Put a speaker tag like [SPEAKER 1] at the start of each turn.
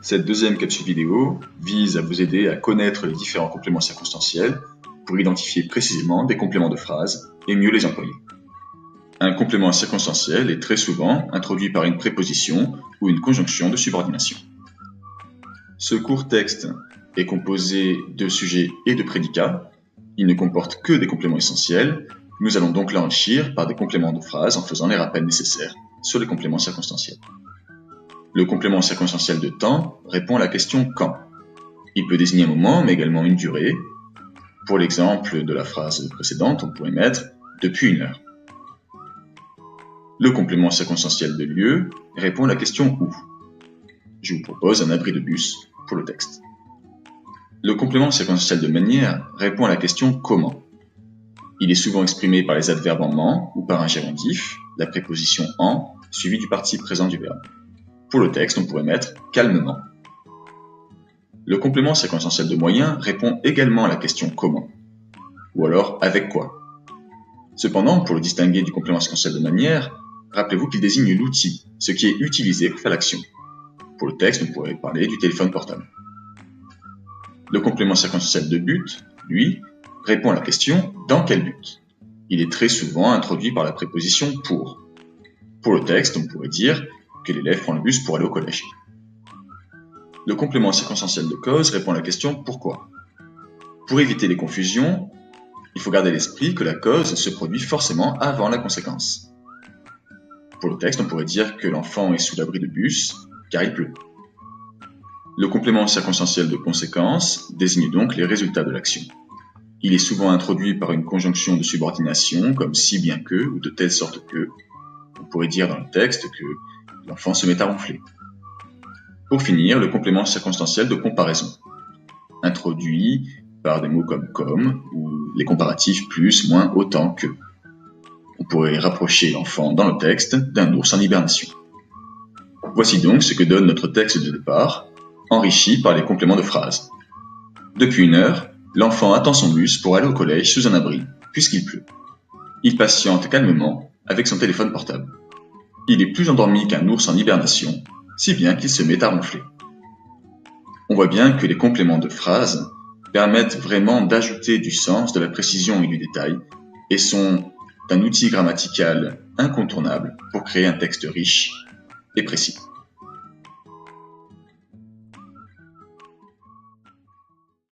[SPEAKER 1] Cette deuxième capsule vidéo vise à vous aider à connaître les différents compléments circonstanciels pour identifier précisément des compléments de phrase et mieux les employer. Un complément circonstanciel est très souvent introduit par une préposition ou une conjonction de subordination. Ce court texte est composé de sujets et de prédicats. Il ne comporte que des compléments essentiels. Nous allons donc l'enrichir par des compléments de phrase en faisant les rappels nécessaires sur les compléments circonstanciels. Le complément circonstanciel de temps répond à la question « quand ». Il peut désigner un moment, mais également une durée. Pour l'exemple de la phrase précédente, on pourrait mettre « depuis une heure ». Le complément circonstanciel de lieu répond à la question « où ». Je vous propose un abri de bus pour le texte. Le complément circonstanciel de manière répond à la question « comment ». Il est souvent exprimé par les adverbes en ment ou par un gérondif, la préposition « en » suivie du participe présent du verbe. Pour le texte, on pourrait mettre « calmement ». Le complément circonstanciel de moyen répond également à la question « comment » ou alors « avec quoi ». Cependant, pour le distinguer du complément circonstanciel de manière, rappelez-vous qu'il désigne l'outil, ce qui est utilisé pour faire l'action. Pour le texte, on pourrait parler du téléphone portable. Le complément circonstanciel de but, lui, répond à la question « dans quel but ?» Il est très souvent introduit par la préposition « pour ». Pour le texte, on pourrait dire que l'élève prend le bus pour aller au collège. Le complément circonstanciel de cause répond à la question « pourquoi ?» Pour éviter les confusions, il faut garder à l'esprit que la cause se produit forcément avant la conséquence. Pour le texte, on pourrait dire que l'enfant est sous l'abri de bus car il pleut. Le complément circonstanciel de conséquence désigne donc les résultats de l'action. Il est souvent introduit par une conjonction de subordination comme si bien que ou de telle sorte que. On pourrait dire dans le texte que l'enfant se met à ronfler. Pour finir, le complément circonstanciel de comparaison, introduit par des mots comme ou les comparatifs plus, moins, autant que. On pourrait rapprocher l'enfant dans le texte d'un ours en hibernation. Voici donc ce que donne notre texte de départ, enrichi par les compléments de phrase. Depuis une heure, l'enfant attend son bus pour aller au collège sous un abri, puisqu'il pleut. Il patiente calmement avec son téléphone portable. Il est plus endormi qu'un ours en hibernation, si bien qu'il se met à ronfler. On voit bien que les compléments de phrase permettent vraiment d'ajouter du sens, de la précision et du détail, et sont un outil grammatical incontournable pour créer un texte riche et précis.